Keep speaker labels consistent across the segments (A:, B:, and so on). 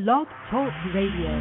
A: Blog Talk Radio.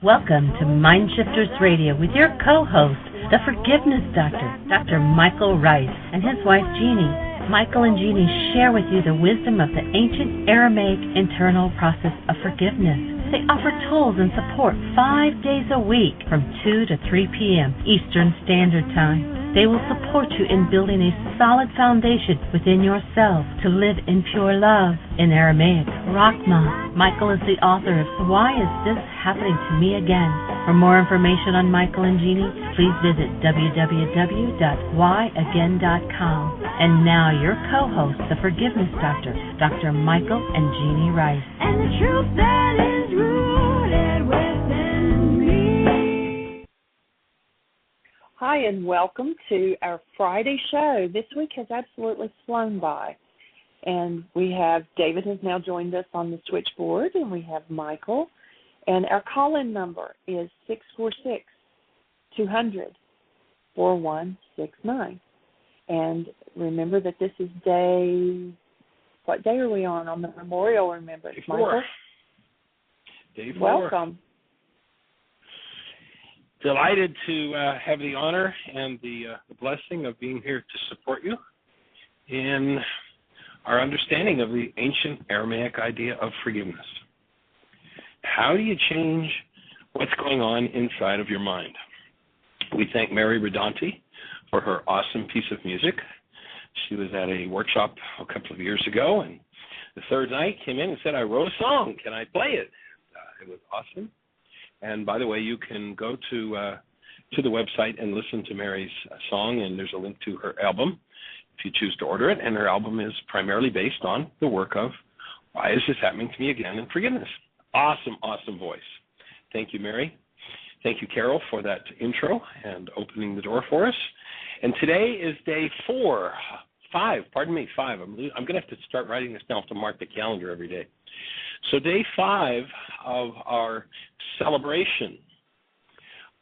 B: Welcome to MindShifters Radio with your co-host, the Forgiveness Doctor, Dr. Michael Ryce, and his wife, Jeanie. Michael and Jeanie share with you the wisdom of the ancient Aramaic internal process of forgiveness. They offer tools and support 5 days a week from 2 to 3 p.m. Eastern Standard Time. They will support you in building a solid foundation within yourself to live in pure love. In Aramaic, Rahma. Michael is the author of Why Is This Happening to Me Again? For more information on Michael and Jeanie, please visit www.whyagain.com. And now your co-host, the Forgiveness Doctor, Dr. Michael and Jeanie Ryce.
C: And the truth that is rooted within me.
D: Hi, and welcome to our Friday show. This week has absolutely flown by. And we have, David has now joined us on the switchboard, and we have Michael. And our call-in number is 646-200-4169. And remember that this is what day are we on the Memorial Remembrance,
E: Day 4.
D: Michael?
E: Day 4.
D: Welcome.
E: Delighted to have the honor and the blessing of being here to support you in our understanding of the ancient Aramaic idea of forgiveness. How do you change what's going on inside of your mind? We thank Mary Redente for her awesome piece of music. She was at a workshop a couple of years ago, and the third night came in and said, I wrote a song. Can I play it? It was awesome. And by the way, you can go to the website and listen to Mary's song, and there's a link to her album if you choose to order it. And her album is primarily based on the work of Why Is This Happening to Me Again? And Forgiveness. Awesome, awesome voice. Thank you, Mary. Thank you, Carol, for that intro and opening the door for us. And today is day 5. I'm going to have to start writing this down to mark the calendar every day. So day 5 of our celebration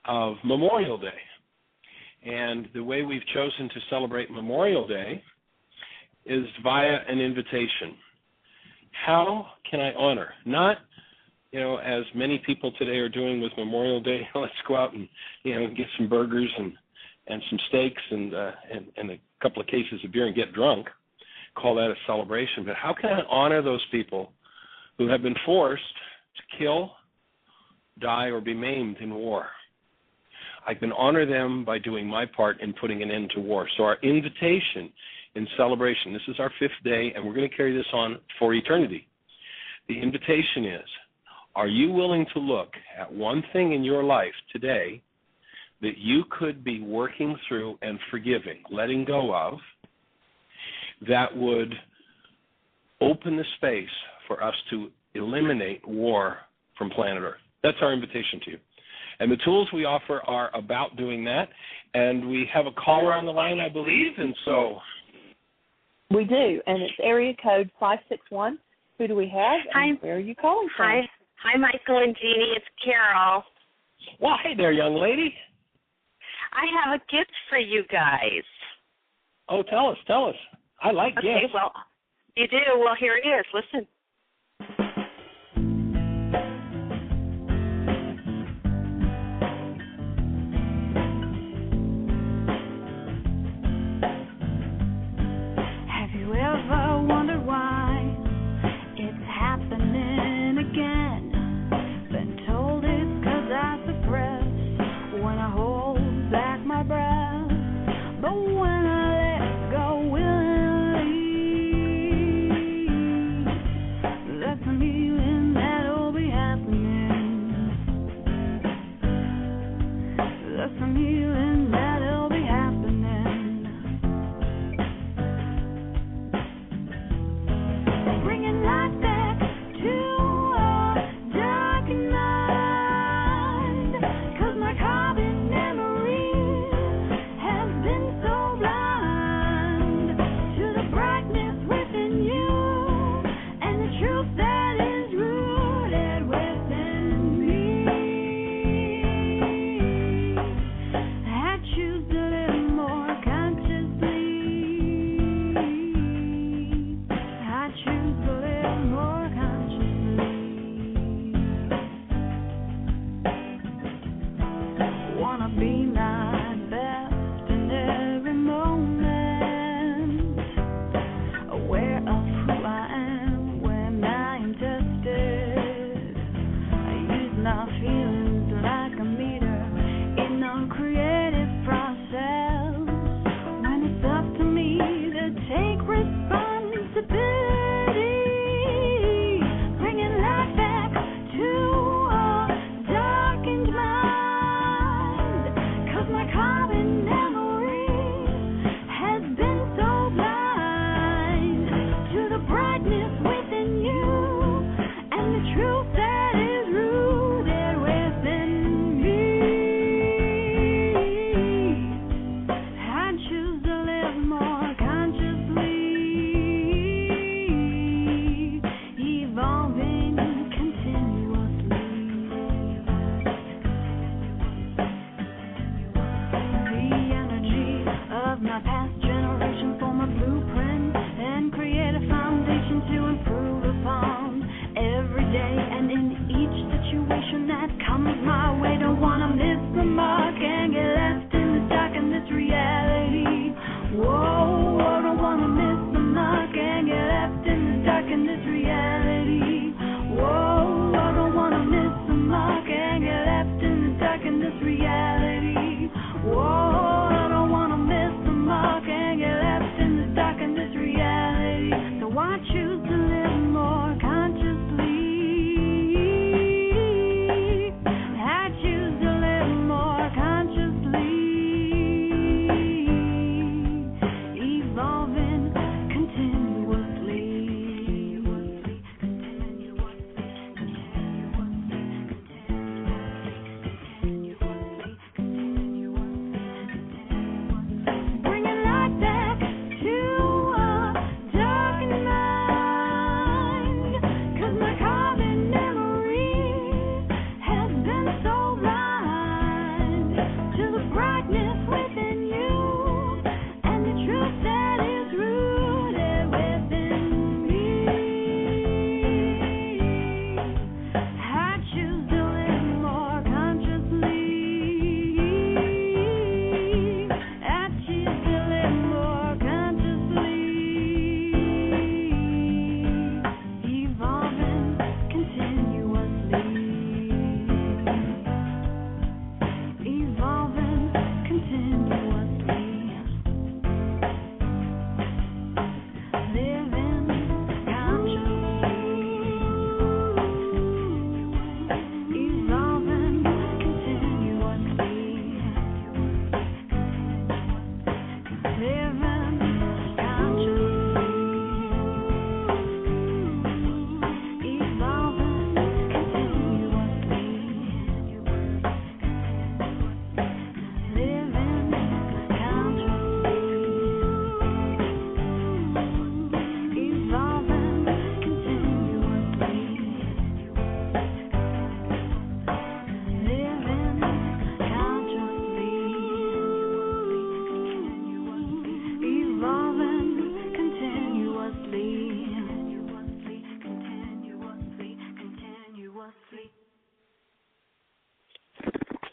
E: of Memorial Day. And the way we've chosen to celebrate Memorial Day is via an invitation. How can I honor? Not, as many people today are doing with Memorial Day, let's go out and, get some burgers and some steaks and a couple of cases of beer and get drunk. Call that a celebration. But how can I honor those people who have been forced to kill, die, or be maimed in war? I can honor them by doing my part in putting an end to war. So our invitation in celebration, this is our 5th day, and we're going to carry this on for eternity. The invitation is, are you willing to look at one thing in your life today that you could be working through and forgiving, letting go of, that would open the space for us to eliminate war from planet Earth? That's our invitation to you. And the tools we offer are about doing that. And we have a caller on the line, I believe, and so...
D: We do, and it's area code 561. Who do we have, and where are you calling from?
F: Hi, Michael and Jeanie. It's Carol.
E: Well, hey there, young lady.
F: I have a gift for you guys.
E: Oh, tell us. I like gifts.
F: Okay, well, you do. Well, here it is. Listen.
C: Have you ever wondered why it's happening again? Been told it's 'cause I suppress when I hold back my breath, but when I let go willingly,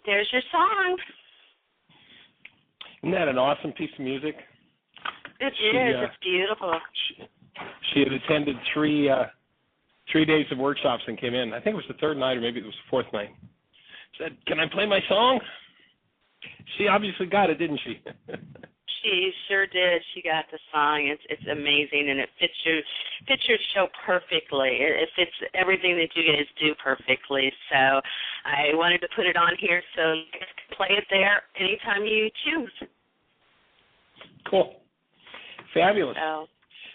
F: there's your song.
E: Isn't that an awesome piece of music?
F: It is. It's beautiful.
E: She had attended three days of workshops and came in. I think it was the third night or maybe it was the fourth night. Said, "Can I play my song?" She obviously got it, didn't she?
F: She sure did. She got the song. It's amazing, and it fits your show perfectly. It fits everything that you guys do perfectly. So I wanted to put it on here so you guys can play it there anytime you choose.
E: Cool. Fabulous.
F: So,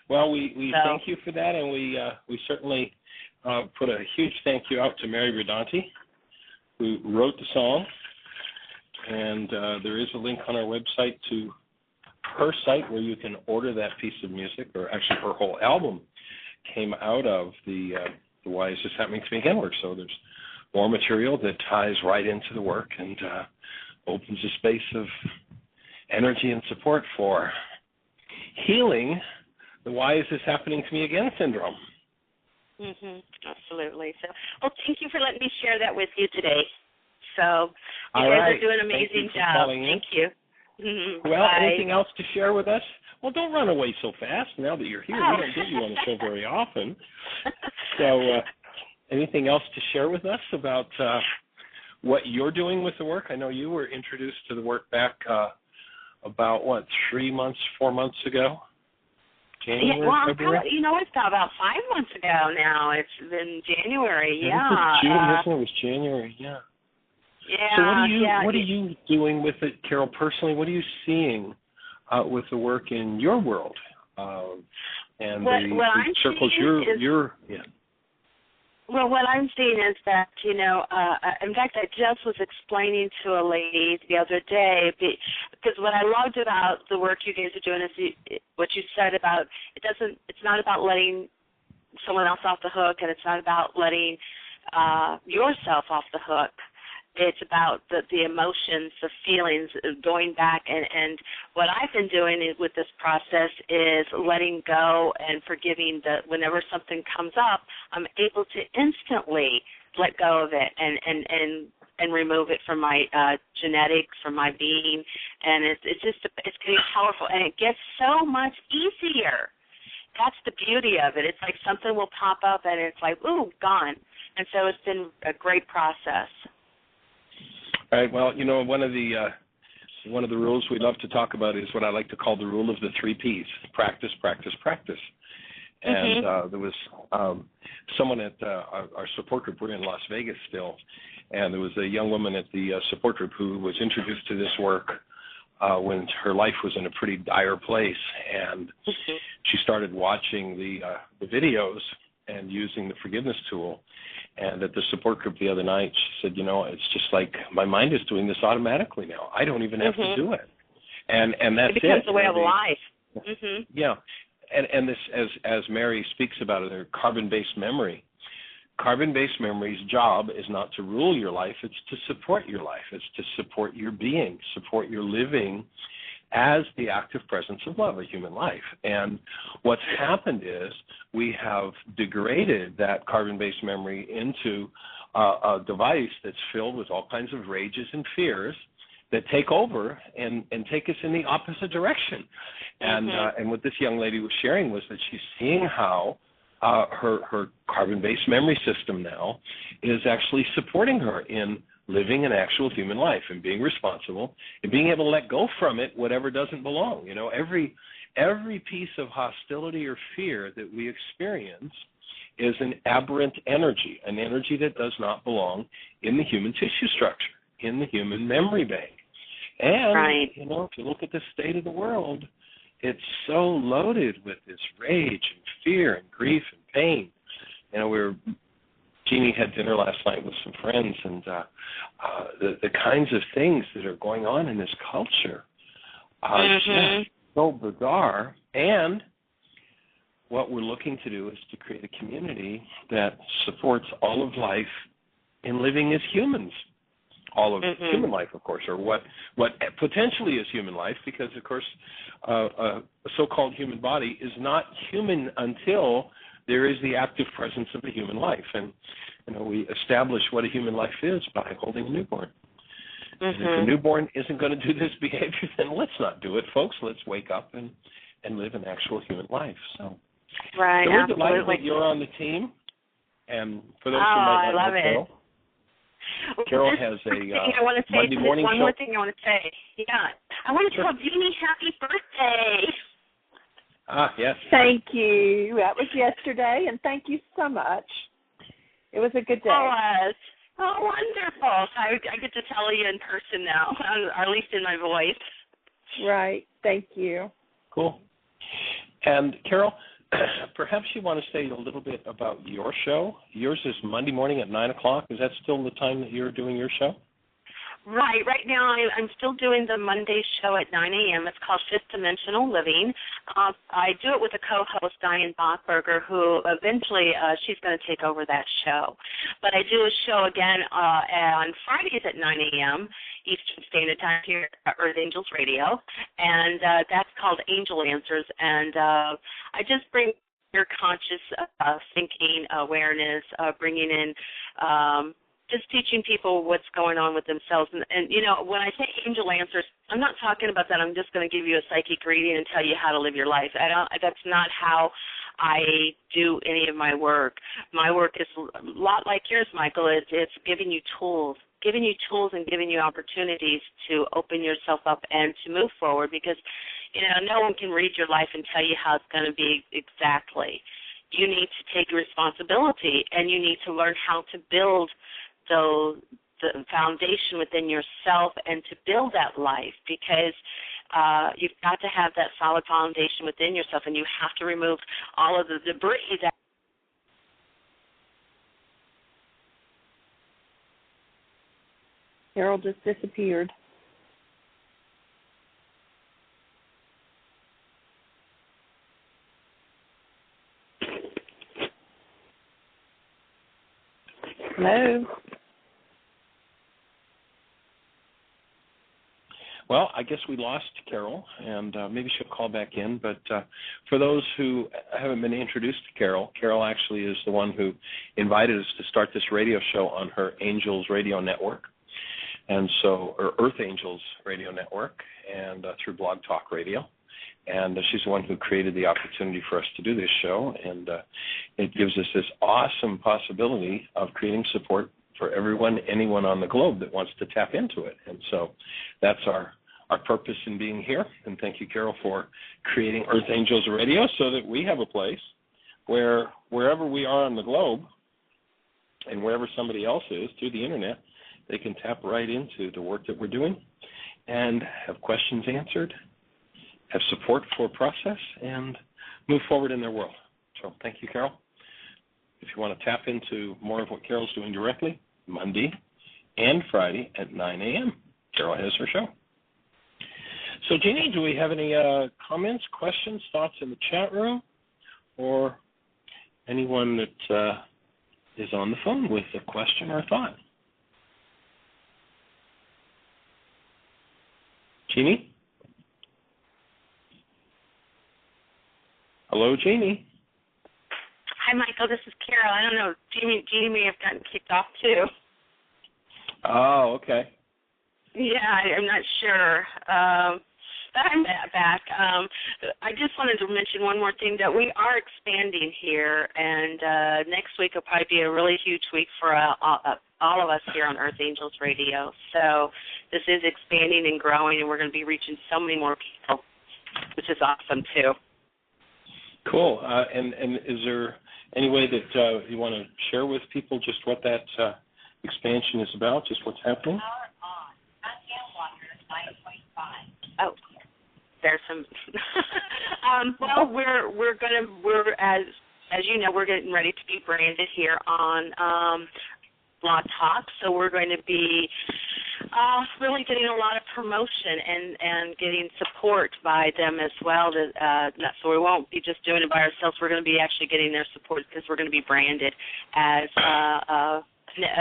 E: well, we thank you for that, and we certainly put a huge thank you out to Mary Redente, who wrote the song. And there is a link on our website to her site where you can order that piece of music, or actually her whole album came out of the Why Is This Happening to Me Again work. So there's more material that ties right into the work and opens a space of energy and support for healing the Why Is This Happening to Me Again syndrome.
F: Absolutely. So, well, thank you for letting me share that with you today. So you
E: All
F: guys
E: right.
F: are doing an amazing job. Thank you.
E: Well,
F: Bye.
E: anything else to share with us? Well, don't run away so fast. Now that you're here, we don't get you on the show very often. So anything else to share with us about what you're doing with the work? I know you were introduced to the work back about, 4 months ago? January, February?
F: It's about 5 months ago now. It's been January,
E: This is June, isn't it? It was January, yeah.
F: Yeah.
E: So what are you doing with it, Carol, personally? What are you seeing with the work in your world? And the circles you're in?
F: Well, what I'm seeing is that, in fact, I just was explaining to a lady the other day, because what I loved about the work you guys are doing is what you said about it's not about letting someone else off the hook, and it's not about letting yourself off the hook. It's about the emotions, the feelings, going back. And what I've been doing with this process is letting go and forgiving whenever something comes up, I'm able to instantly let go of it and remove it from my genetics, from my being. And it's getting powerful. And it gets so much easier. That's the beauty of it. It's like something will pop up and it's like, ooh, gone. And so it's been a great process.
E: All right. Well, one of the rules we love to talk about is what I like to call the rule of the 3 Ps: practice, practice, practice. And there was someone at our support group. We're in Las Vegas still, and there was a young woman at the support group who was introduced to this work when her life was in a pretty dire place, and she started watching the videos and using the forgiveness tool. And at the support group the other night, she said, it's just like my mind is doing this automatically now. I don't even have to do it. And that's it.
F: It becomes a way of life.
E: Yeah. And this, as Mary speaks about it, carbon-based memory. Carbon-based memory's job is not to rule your life. It's to support your life. It's to support your being, support your living as the active presence of love, a human life. And what's happened is we have degraded that carbon-based memory into a device that's filled with all kinds of rages and fears that take over and take us in the opposite direction. And what this young lady was sharing was that she's seeing how her carbon-based memory system now is actually supporting her in living an actual human life and being responsible and being able to let go from it whatever doesn't belong. Every piece of hostility or fear that we experience is an aberrant energy, an energy that does not belong in the human tissue structure, in the human memory bank. And, if you look at the state of the world, it's so loaded with this rage and fear and grief and pain. Jeanie had dinner last night with some friends, and the kinds of things that are going on in this culture are just so bizarre. And what we're looking to do is to create a community that supports all of life in living as humans. All of human life, of course, or what potentially is human life, because, of course, a so-called human body is not human until there is the active presence of a human life. And, we establish what a human life is by holding a newborn. And if the newborn isn't going to do this behavior, then let's not do it, folks. Let's wake up and live an actual human life. So,
F: right,
E: so we're delighted that you're on the team. And for those who might not know Carol has a Monday morning
F: one
E: show.
F: more thing I want to say. Yeah, I want to tell Jeanie happy birthday.
E: Yes.
D: Thank you. That was yesterday, and thank you so much. It was a good day.
F: It was. Oh, wonderful. I get to tell you in person now, or at least in my voice.
D: Right. Thank you.
E: Cool. And, Carol, perhaps you want to say a little bit about your show. Yours is Monday morning at 9 o'clock. Is that still the time that you're doing your show?
F: Right. Right now I'm still doing the Monday show at 9 a.m. It's called Fifth Dimensional Living. I do it with a co-host, Diane Bachberger, who eventually she's going to take over that show. But I do a show again on Fridays at 9 a.m. Eastern Standard Time here at Earth Angels Radio, and that's called Angel Answers. And I just bring your conscious thinking, awareness, bringing in just teaching people what's going on with themselves. And, you know, when I say angel answers, I'm not talking about that I'm just going to give you a psychic reading and tell you how to live your life. That's not how I do any of my work. My work is a lot like yours, Michael. It's giving you tools and giving you opportunities to open yourself up and to move forward, because, you know, no one can read your life and tell you how it's going to be exactly. You need to take responsibility, and you need to learn how to build the foundation within yourself and to build that life, because you've got to have that solid foundation within yourself, and you have to remove all of the debris that
D: Carol just disappeared. Hello?
E: Well, I guess we lost Carol, and maybe she'll call back in. But for those who haven't been introduced to Carol, Carol actually is the one who invited us to start this radio show on her Angels Radio Network, and so, or Earth Angels Radio Network, and through Blog Talk Radio. And she's the one who created the opportunity for us to do this show, and it gives us this awesome possibility of creating support for anyone on the globe that wants to tap into it. And so that's our purpose in being here. And thank you, Carol, for creating Earth Angels Radio so that we have a place where wherever we are on the globe and wherever somebody else is through the Internet, they can tap right into the work that we're doing and have questions answered, have support for a process, and move forward in their world. So thank you, Carol. If you want to tap into more of what Carol's doing directly, Monday and Friday at 9 a.m., Carol has her show. So, Jeanie, do we have any comments, questions, thoughts in the chat room, or anyone that is on the phone with a question or a thought? Jeanie? Hello, Jeanie.
F: Hi, Michael. This is Carol. I don't know. Jeanie may have gotten kicked off, too.
E: Oh, okay.
F: Yeah, I'm not sure. But I'm back. I just wanted to mention one more thing, that we are expanding here, and next week will probably be a really huge week for all of us here on Earth Angels Radio. So this is expanding and growing, and we're going to be reaching so many more people, which is awesome, too.
E: Cool. And is there any way that you want to share with people just what that expansion is about, just what's happening?
F: Oh, there's some. Well, we're as you know, we're getting ready to be branded here on Blog Talk, so we're going to be really getting a lot of promotion and getting support by them as well. So we won't be just doing it by ourselves. We're going to be actually getting their support, because we're going to be branded as a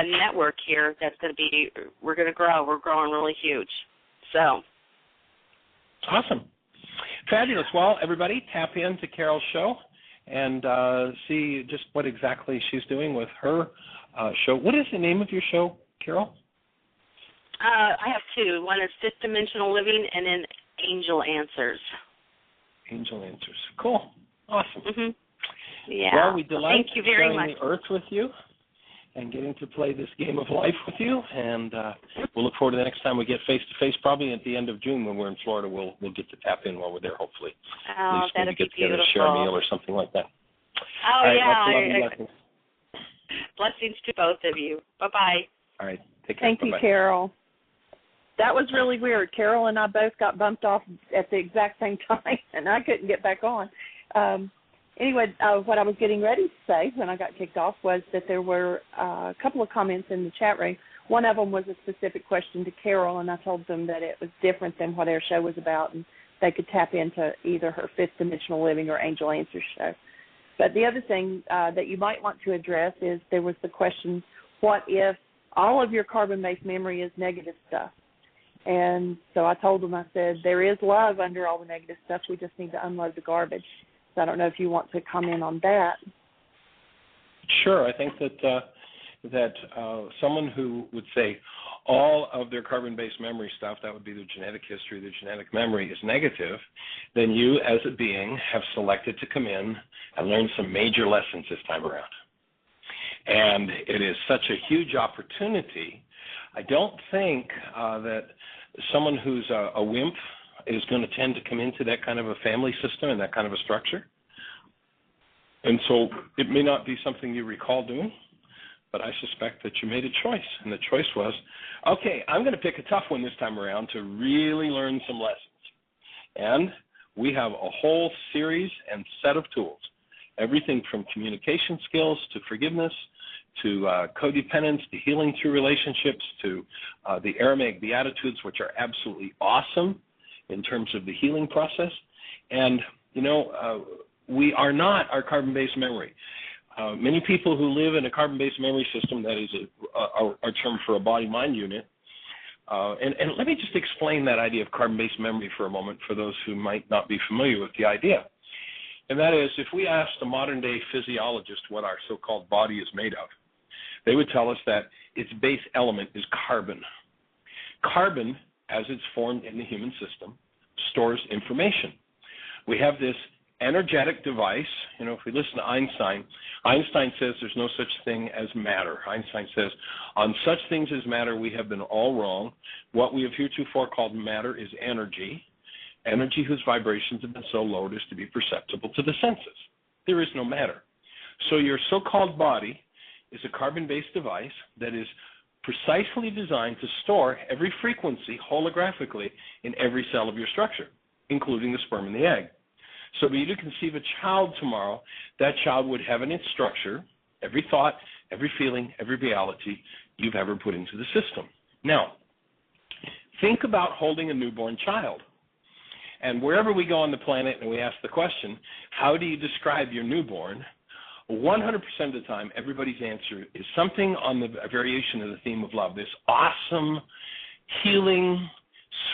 F: network here that's going to be, we're going to grow. We're growing really huge. So.
E: Awesome. Fabulous. Well, everybody, tap into Carol's show and see just what exactly she's doing with her show. What is the name of your show, Carol?
F: I have two. One is fifth dimensional living, and then angel answers.
E: Angel answers. Cool. Awesome.
F: Mm-hmm. Yeah.
E: Well, we delight
F: Thank you very much.
E: sharing the earth with you and getting to play this game of life with you. And we'll look forward to the next time we get face-to-face, probably at the end of June when we're in Florida. We'll get to tap in while we're there, hopefully.
F: Oh,
E: at least
F: that'd
E: maybe get
F: be
E: together,
F: beautiful.
E: share a meal or something like that.
F: Oh,
E: All right,
F: yeah.
E: blessings.
F: Blessings to both of you. Bye-bye.
E: All right. Take care.
D: Thank you, Carol. That was really weird. Carol and I both got bumped off at the exact same time, and I couldn't get back on. Anyway, what I was getting ready to say when I got kicked off was that there were a couple of comments in the chat room. One of them was a specific question to Carol, and I told them that it was different than what our show was about, and they could tap into either her Fifth Dimensional Living or Angel Answers show. But the other thing that you might want to address is there was the question, what if all of your carbon-based memory is negative stuff? And so I told them, I said, there is love under all the negative stuff. We just need to unload the garbage. So I don't know if you want to comment on that.
E: Sure. I think that someone who would say all of their carbon-based memory stuff, that would be their genetic history, their genetic memory, is negative, then you as a being have selected to come in and learn some major lessons this time around. And it is such a huge opportunity. I don't think that someone who's a wimp is going to tend to come into that kind of a family system and that kind of a structure. And so it may not be something you recall doing, but I suspect that you made a choice. And the choice was, okay, I'm going to pick a tough one this time around to really learn some lessons. And we have a whole series and set of tools, everything from communication skills to forgiveness, to codependence, to healing through relationships, to the Aramaic Beatitudes, which are absolutely awesome in terms of the healing process. And, we are not our carbon-based memory. Many people who live in a carbon-based memory system, that is our term for a body-mind unit, and let me just explain that idea of carbon-based memory for a moment for those who might not be familiar with the idea. And that is, if we asked a modern-day physiologist what our so-called body is made of, they would tell us that its base element is carbon. Carbon, as it's formed in the human system, stores information. We have this energetic device. If we listen to Einstein says there's no such thing as matter. Einstein says, on such things as matter, we have been all wrong. What we have heretofore called matter is energy whose vibrations have been so lowered as to be perceptible to the senses. There is no matter. So your so-called body is a carbon-based device that is precisely designed to store every frequency holographically in every cell of your structure, including the sperm and the egg. So for you to conceive a child tomorrow, that child would have in its structure every thought, every feeling, every reality you've ever put into the system. Now, think about holding a newborn child. And wherever we go on the planet and we ask the question, how do you describe your newborn? 100% of the time, everybody's answer is something on the variation of the theme of love, this awesome, healing,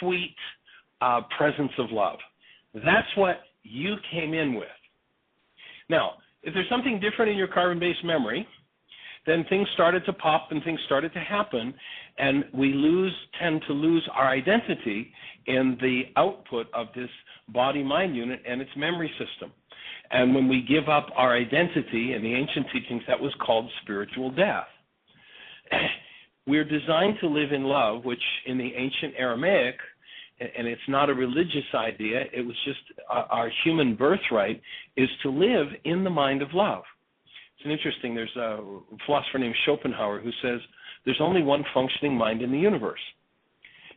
E: sweet presence of love. That's what you came in with. Now, if there's something different in your carbon-based memory, then things started to pop and things started to happen, and we tend to lose our identity in the output of this body-mind unit and its memory system. And when we give up our identity in the ancient teachings, that was called spiritual death. We're designed to live in love, which in the ancient Aramaic, and it's not a religious idea, it was just our human birthright, is to live in the mind of love. It's interesting, there's a philosopher named Schopenhauer who says there's only one functioning mind in the universe.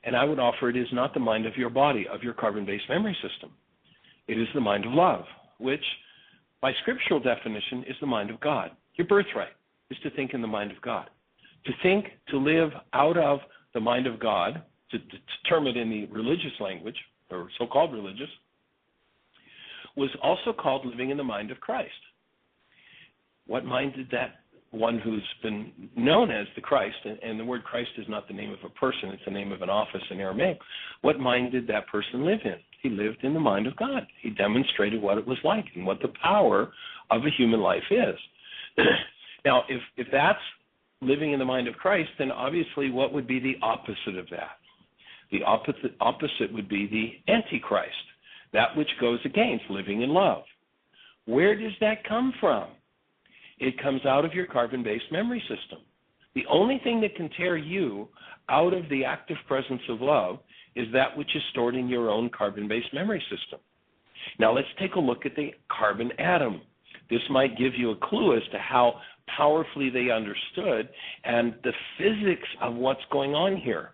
E: And I would offer it is not the mind of your body, of your carbon-based memory system. It is the mind of love, which by scriptural definition is the mind of God. Your birthright is to think in the mind of God. To think, to live out of the mind of God, to term it in the religious language, or so-called religious, was also called living in the mind of Christ. What mind did that one who's been known as the Christ, and the word Christ is not the name of a person, it's the name of an office in Aramaic, what mind did that person live in? He lived in the mind of God. He demonstrated what it was like and what the power of a human life is. Now, if that's living in the mind of Christ, then obviously what would be the opposite of that? The opposite would be the Antichrist, that which goes against living in love. Where does that come from? It comes out of your carbon-based memory system. The only thing that can tear you out of the active presence of love is that which is stored in your own carbon-based memory system. Now let's take a look at the carbon atom. This might give you a clue as to how powerfully they understood and the physics of what's going on here.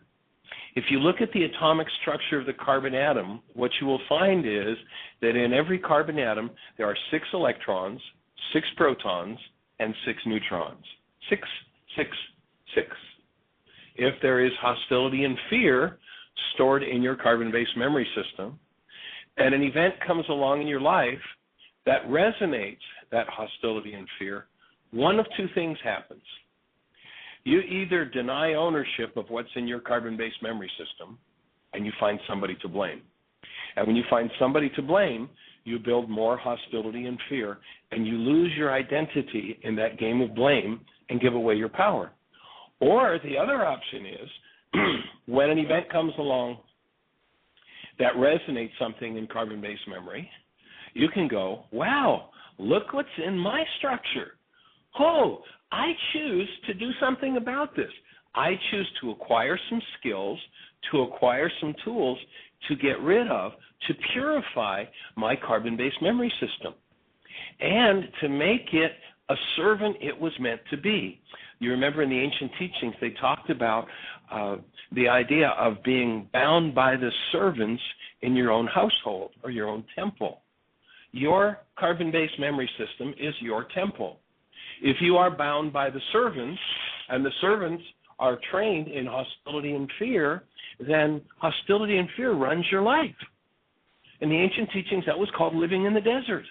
E: If you look at the atomic structure of the carbon atom, what you will find is that in every carbon atom, there are 6 electrons, 6 protons, and 6 neutrons. 6, 6, 6. If there is hostility and fear stored in your carbon-based memory system, and an event comes along in your life that resonates that hostility and fear, one of two things happens. You either deny ownership of what's in your carbon-based memory system, and you find somebody to blame. And when you find somebody to blame, you build more hostility and fear, and you lose your identity in that game of blame and give away your power. Or the other option is, when an event comes along that resonates something in carbon-based memory, you can go, wow, look what's in my structure. Oh, I choose to do something about this. I choose to acquire some skills, to acquire some tools, to get rid of, to purify my carbon-based memory system, and to make it a servant it was meant to be. You remember in the ancient teachings, they talked about the idea of being bound by the servants in your own household or your own temple. Your carbon-based memory system is your temple. If you are bound by the servants, and the servants are trained in hostility and fear, then hostility and fear runs your life. In the ancient teachings, that was called living in the desert.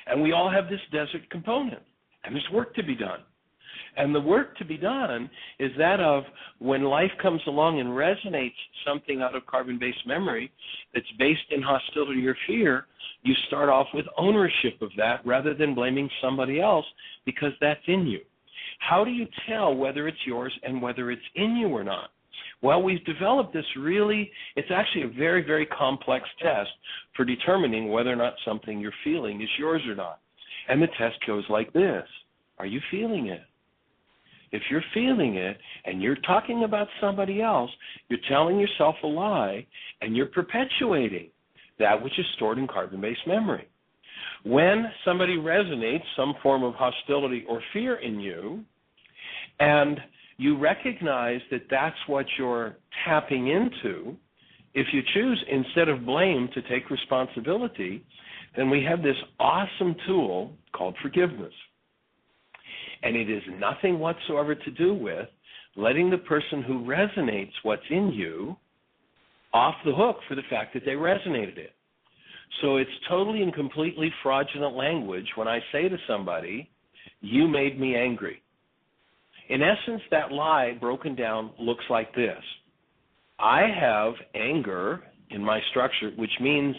E: And we all have this desert component, and there's work to be done. And the work to be done is that of when life comes along and resonates something out of carbon-based memory that's based in hostility or fear, you start off with ownership of that rather than blaming somebody else because that's in you. How do you tell whether it's yours and whether it's in you or not? Well, we've developed this it's actually a very, very complex test for determining whether or not something you're feeling is yours or not. And the test goes like this. Are you feeling it? If you're feeling it and you're talking about somebody else, you're telling yourself a lie and you're perpetuating that which is stored in carbon-based memory. When somebody resonates some form of hostility or fear in you, and you recognize that that's what you're tapping into, if you choose, instead of blame, to take responsibility, then we have this awesome tool called forgiveness. And it is nothing whatsoever to do with letting the person who resonates what's in you off the hook for the fact that they resonated it. So it's totally and completely fraudulent language when I say to somebody, you made me angry. In essence, that lie broken down looks like this. I have anger in my structure, which means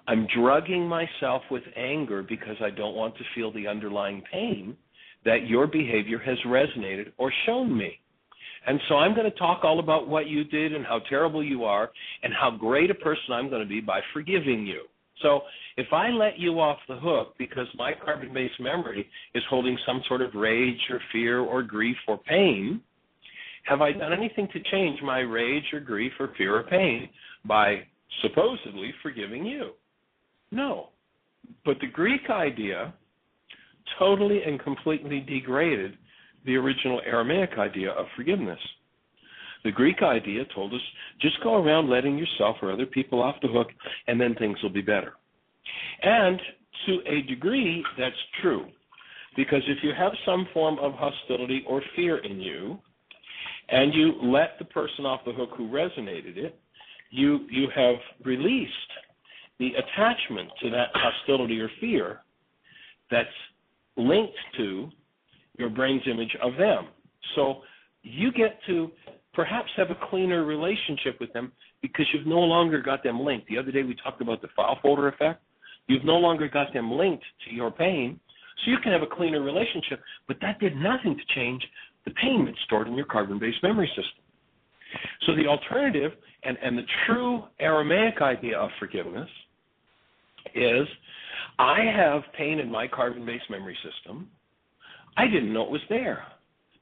E: I'm drugging myself with anger because I don't want to feel the underlying pain that your behavior has resonated or shown me. And so I'm going to talk all about what you did and how terrible you are and how great a person I'm going to be by forgiving you. So if I let you off the hook because my carbon-based memory is holding some sort of rage or fear or grief or pain, have I done anything to change my rage or grief or fear or pain by supposedly forgiving you? No. But the Greek idea totally and completely degraded the original Aramaic idea of forgiveness. The Greek idea told us, just go around letting yourself or other people off the hook, and then things will be better. And to a degree, that's true. Because if you have some form of hostility or fear in you, and you let the person off the hook who resonated it, you have released the attachment to that hostility or fear that's linked to your brain's image of them. So you get to perhaps have a cleaner relationship with them because you've no longer got them linked. The other day we talked about the file folder effect. You've no longer got them linked to your pain, so you can have a cleaner relationship, but that did nothing to change the pain that's stored in your carbon-based memory system. So the alternative and the true Aramaic idea of forgiveness is, I have pain in my carbon-based memory system. I didn't know it was there.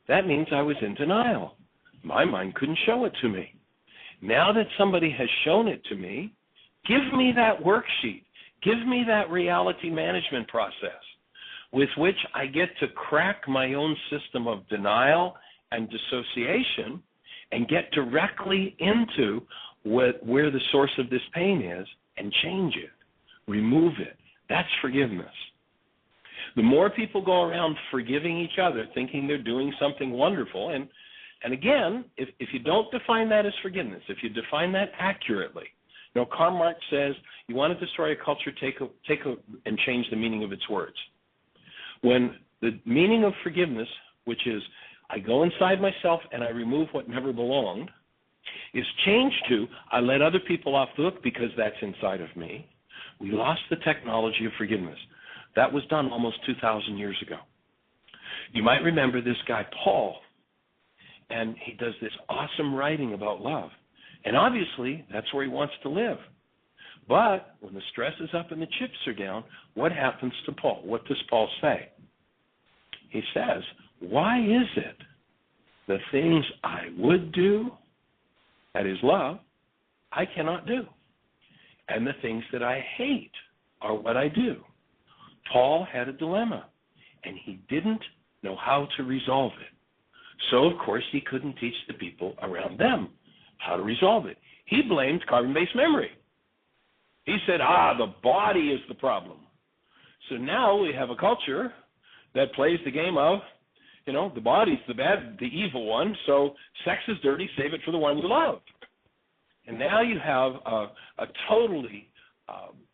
E: That means I was in denial. My mind couldn't show it to me. Now that somebody has shown it to me, give me that worksheet. Give me that reality management process with which I get to crack my own system of denial and dissociation and get directly into where the source of this pain is and change it, remove it. That's forgiveness. The more people go around forgiving each other, thinking they're doing something wonderful, and again, if you don't define that as forgiveness, if you define that accurately, Karl Marx says, you want to destroy a culture, and change the meaning of its words. When the meaning of forgiveness, which is I go inside myself and I remove what never belonged, is changed to I let other people off the hook because that's inside of me, we lost the technology of forgiveness. That was done almost 2,000 years ago. You might remember this guy, Paul, and he does this awesome writing about love. And obviously, that's where he wants to live. But when the stress is up and the chips are down, what happens to Paul? What does Paul say? He says, why is it the things I would do, that is love, I cannot do? And the things that I hate are what I do. Paul had a dilemma, and he didn't know how to resolve it. So, of course, he couldn't teach the people around them how to resolve it. He blamed carbon-based memory. He said, the body is the problem. So now we have a culture that plays the game of, the body's the bad, the evil one, so sex is dirty, save it for the one you love. And now you have a totally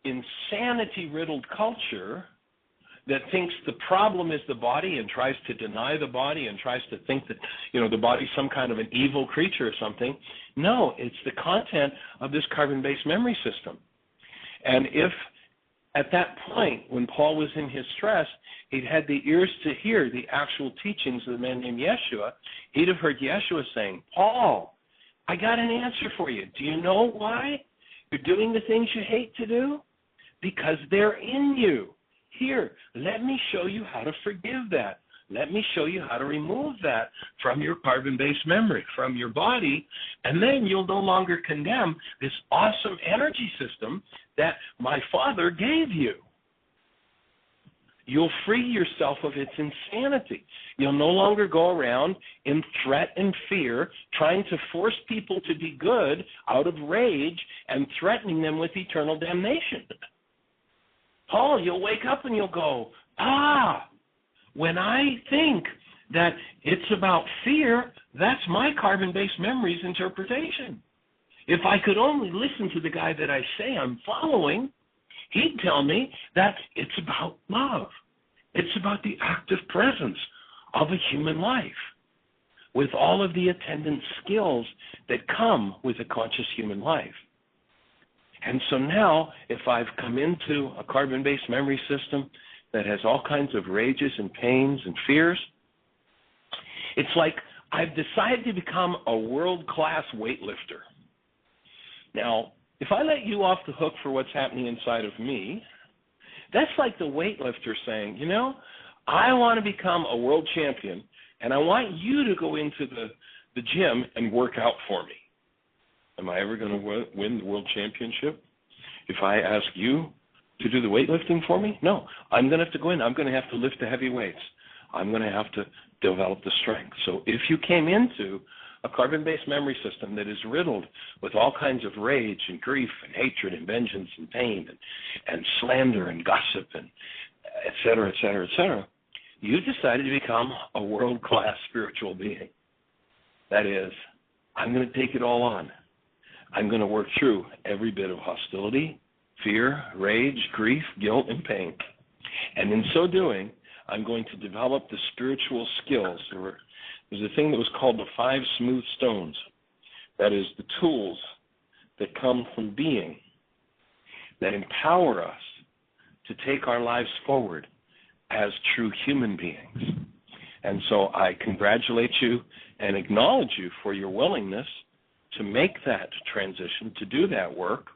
E: insanity-riddled culture that thinks the problem is the body and tries to deny the body and tries to think that, the body's some kind of an evil creature or something. No, it's the content of this carbon-based memory system. And if at that point, when Paul was in his stress, he'd had the ears to hear the actual teachings of the man named Yeshua, he'd have heard Yeshua saying, Paul, I got an answer for you. Do you know why you're doing the things you hate to do? Because they're in you. Here, let me show you how to forgive that. Let me show you how to remove that from your carbon-based memory, from your body, and then you'll no longer condemn this awesome energy system that my Father gave you. You'll free yourself of its insanity. You'll no longer go around in threat and fear, trying to force people to be good out of rage and threatening them with eternal damnation. Paul, you'll wake up and you'll go, when I think that it's about fear, that's my carbon-based memory's interpretation. If I could only listen to the guy that I say I'm following, he'd tell me that it's about love. It's about the active presence of a human life with all of the attendant skills that come with a conscious human life. And so now, if I've come into a carbon-based memory system that has all kinds of rages and pains and fears, it's like I've decided to become a world-class weightlifter. Now, if I let you off the hook for what's happening inside of me, that's like the weightlifter saying, I want to become a world champion, and I want you to go into the gym and work out for me. Am I ever going to win the world championship if I ask you to do the weightlifting for me? No. I'm going to have to go in. I'm going to have to lift the heavy weights. I'm going to have to develop the strength. So if you came into a carbon-based memory system that is riddled with all kinds of rage and grief and hatred and vengeance and pain and slander and gossip and et cetera, et cetera, et cetera, you decided to become a world-class spiritual being. That is, I'm going to take it all on. I'm going to work through every bit of hostility, fear, rage, grief, guilt, and pain. And in so doing, I'm going to develop the spiritual skills. There's a thing that was called the 5 smooth stones. That is the tools that come from being that empower us to take our lives forward as true human beings. And so I congratulate you and acknowledge you for your willingness to make that transition, to do that work,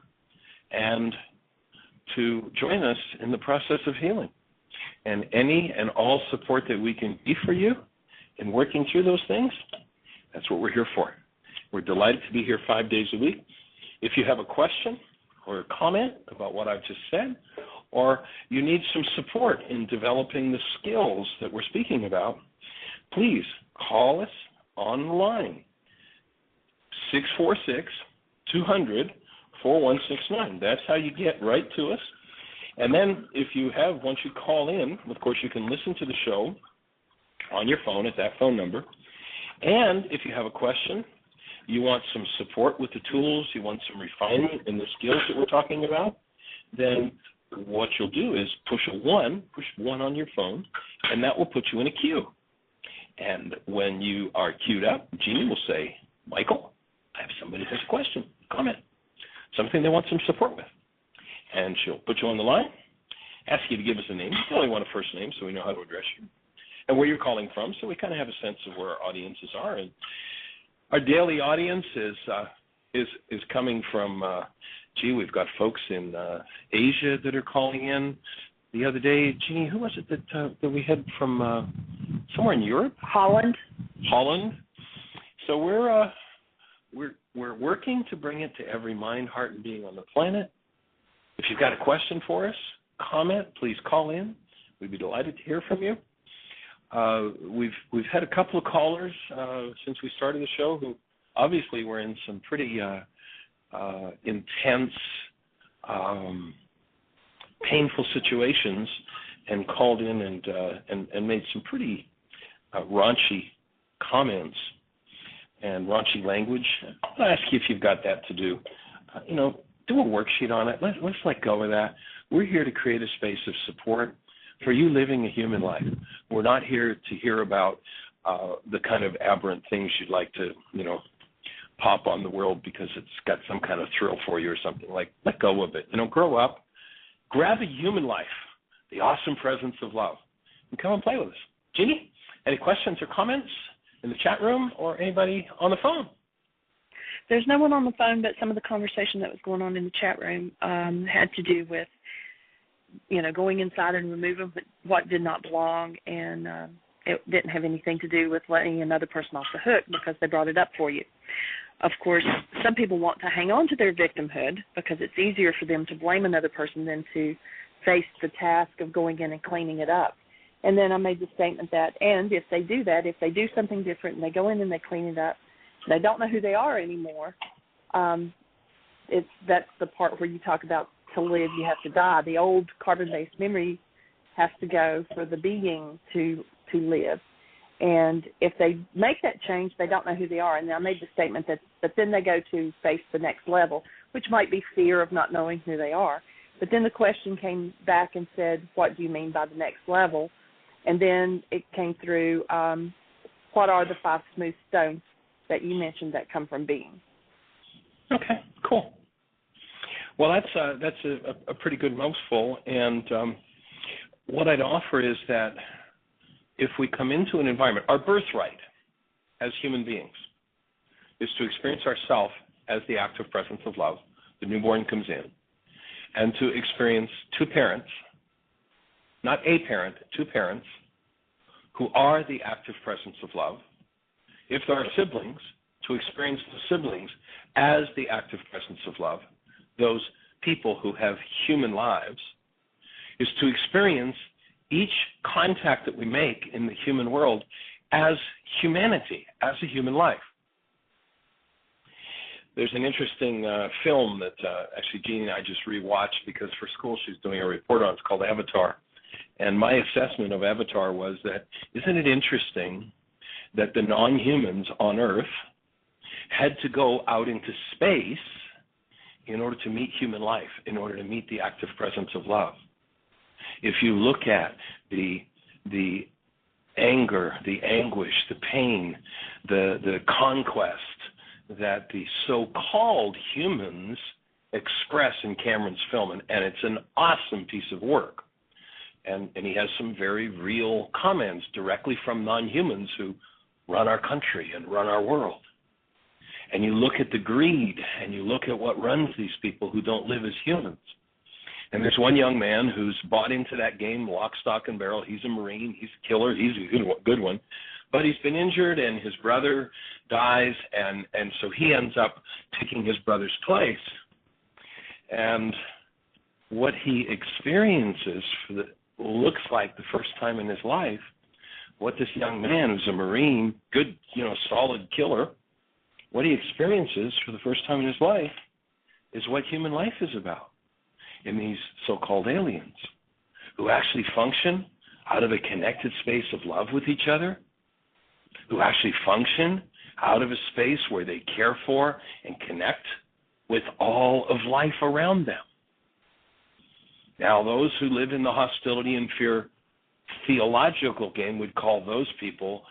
E: and to join us in the process of healing. And any and all support that we can be for you in working through those things, that's what we're here for. We're delighted to be here 5 days a week. If you have a question or a comment about what I've just said, or you need some support in developing the skills that we're speaking about, please call us on the line, 646-200-4169. That's how you get right to us. And then once you call in, of course, you can listen to the show on your phone at that phone number. And if you have a question, you want some support with the tools, you want some refinement in the skills that we're talking about, then what you'll do is push one on your phone, and that will put you in a queue. And when you are queued up, Jeanie will say, Michael, I have somebody who has a question, comment, something they want some support with. And she'll put you on the line, ask you to give us a name. You only want a first name so we know how to address you, and where you're calling from, so we kind of have a sense of where our audiences are. And our daily audience is coming from, we've got folks in Asia that are calling in. The other day, Jeanie, who was it that we had from somewhere in Europe?
D: Holland.
E: So we're working to bring it to every mind, heart, and being on the planet. If you've got a question for us, comment, please call in. We'd be delighted to hear from you. We've had a couple of callers since we started the show who obviously were in some pretty intense, painful situations and called in and made some pretty raunchy comments and raunchy language. I'll ask you if you've got that to do. Do a worksheet on it. Let's let go of that. We're here to create a space of support for you living a human life. We're not here to hear about the kind of aberrant things you'd like to, pop on the world because it's got some kind of thrill for you or something. Like, let go of it. Grow up. Grab a human life, the awesome presence of love, and come and play with us. Jeanie, any questions or comments in the chat room or anybody on the phone?
D: There's no one on the phone, but some of the conversation that was going on in the chat room had to do with, going inside and removing what did not belong, and it didn't have anything to do with letting another person off the hook because they brought it up for you. Of course, some people want to hang on to their victimhood because it's easier for them to blame another person than to face the task of going in and cleaning it up. And then I made the statement that, and if they do that, if they do something different and they go in and they clean it up, they don't know who they are anymore. That's the part where you talk about to live, you have to die. The old carbon-based memory has to go for the being to live. And if they make that change, they don't know who they are. And I made the statement that then they go to face the next level, which might be fear of not knowing who they are. But then the question came back and said, what do you mean by the next level? And then it came through, what are the 5 smooth stones that you mentioned that come from being?
E: Okay, cool. Well, that's a pretty good mouthful. And what I'd offer is that if we come into an environment, our birthright as human beings is to experience ourselves as the active presence of love. The newborn comes in, and to experience two parents, not a parent, two parents, who are the active presence of love. If there are siblings, to experience the siblings as the active presence of love, those people who have human lives, is to experience each contact that we make in the human world as humanity, as a human life. There's an interesting film that actually Jeanie and I just rewatched because for school she's doing a report on. It's called Avatar. And my assessment of Avatar was that, isn't it interesting that the non-humans on Earth had to go out into space in order to meet human life, in order to meet the active presence of love? If you look at the anger, the anguish, the pain, the conquest that the so-called humans express in Cameron's film, and it's an awesome piece of work. And he has some very real comments directly from non-humans who run our country and run our world. And you look at the greed, and you look at what runs these people who don't live as humans. And there's one young man who's bought into that game, lock, stock, and barrel. He's a Marine. He's a killer. He's a good one. But he's been injured, and his brother dies, and so he ends up taking his brother's place. And what he experiences looks like the first time in his life, what this young man who's a Marine, good, solid killer, what he experiences for the first time in his life is what human life is about in these so-called aliens who actually function out of a connected space of love with each other, who actually function out of a space where they care for and connect with all of life around them. Now, those who live in the hostility and fear theological game would call those people,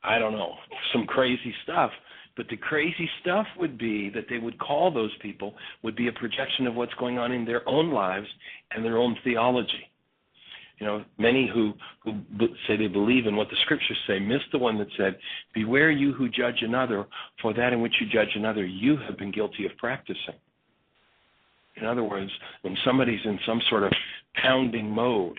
E: I don't know, some crazy stuff. But the crazy stuff would be that they would call those people would be a projection of what's going on in their own lives and their own theology. Many who say they believe in what the scriptures say miss the one that said, beware you who judge another, for that in which you judge another, you have been guilty of practicing. In other words, when somebody's in some sort of pounding mode,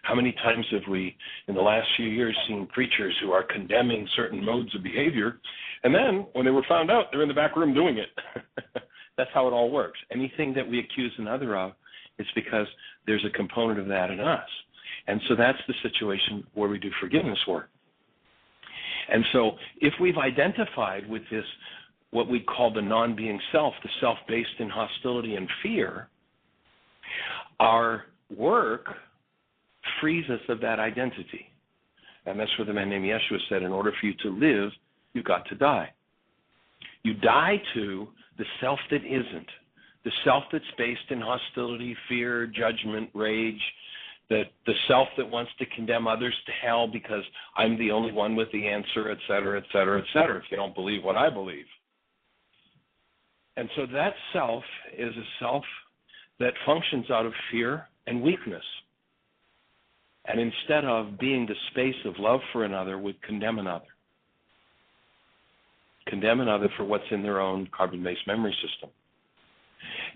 E: how many times have we, in the last few years, seen preachers who are condemning certain modes of behavior, and then, when they were found out, they're in the back room doing it. That's how it all works. Anything that we accuse another of, it's because there's a component of that in us. And so that's the situation where we do forgiveness work. And so if we've identified with this, what we call the non-being self, the self based in hostility and fear, our work frees us of that identity. And that's what the man named Yeshua said, in order for you to live, you've got to die. You die to the self that isn't, the self that's based in hostility, fear, judgment, rage, the self that wants to condemn others to hell because I'm the only one with the answer, et cetera, et cetera, et cetera, if you don't believe what I believe. And so that self is a self that functions out of fear and weakness. And instead of being the space of love for another, would condemn another. Condemn another for what's in their own carbon-based memory system.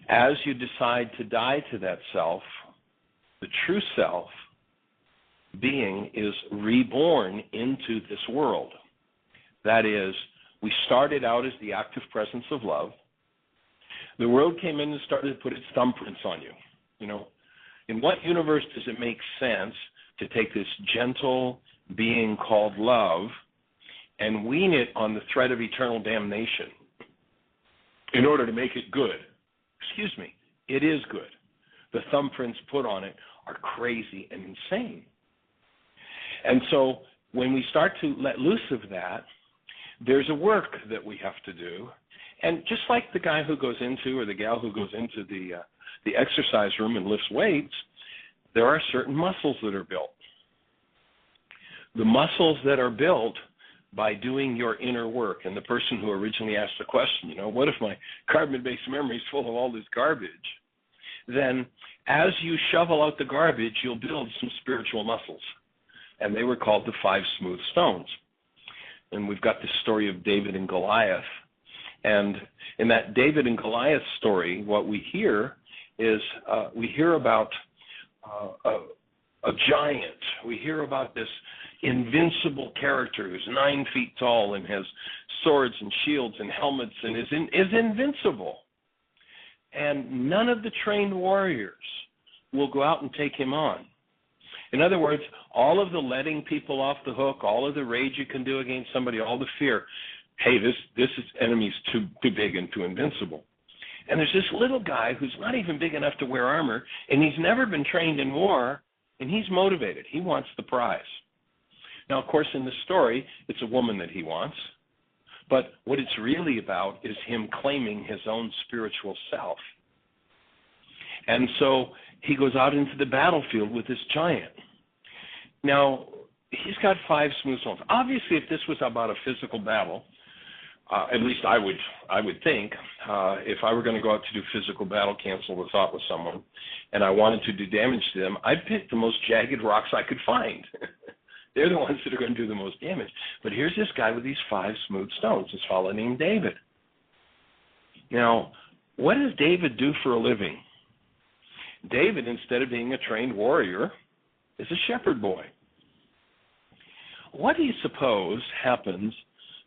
E: As you decide to die to that self, the true self being is reborn into this world. That is, we started out as the active presence of love. The world came in and started to put its thumbprints on you. In what universe does it make sense to take this gentle being called love and wean it on the threat of eternal damnation in order to make it good? Excuse me, it is good. The thumbprints put on it are crazy and insane. And so when we start to let loose of that, there's a work that we have to do. And just like the guy who goes into, or the gal who goes into the exercise room and lifts weights, there are certain muscles that are built. The muscles that are built by doing your inner work. And the person who originally asked the question, what if my carbon-based memory is full of all this garbage? Then as you shovel out the garbage, you'll build some spiritual muscles. And they were called the 5 smooth stones. And we've got this story of David and Goliath. And in that David and Goliath story, what we hear is we hear about a giant. We hear about this invincible character who's 9 feet tall and has swords and shields and helmets and is invincible. And none of the trained warriors will go out and take him on. In other words, all of the letting people off the hook, all of the rage you can do against somebody, all the fear, hey, this enemy's too big and too invincible. And there's this little guy who's not even big enough to wear armor, and he's never been trained in war, and he's motivated. He wants the prize. Now, of course, in the story, it's a woman that he wants, but what it's really about is him claiming his own spiritual self. And so he goes out into the battlefield with this giant. Now, he's got 5 smooth stones. Obviously, if this was about a physical battle, At least I would think, if I were going to go out to do physical battle, cancel the thought with someone, and I wanted to do damage to them, I'd pick the most jagged rocks I could find. They're the ones that are going to do the most damage. But here's this guy with these 5 smooth stones, this fellow named David. Now, what does David do for a living? David, instead of being a trained warrior, is a shepherd boy. What do you suppose happens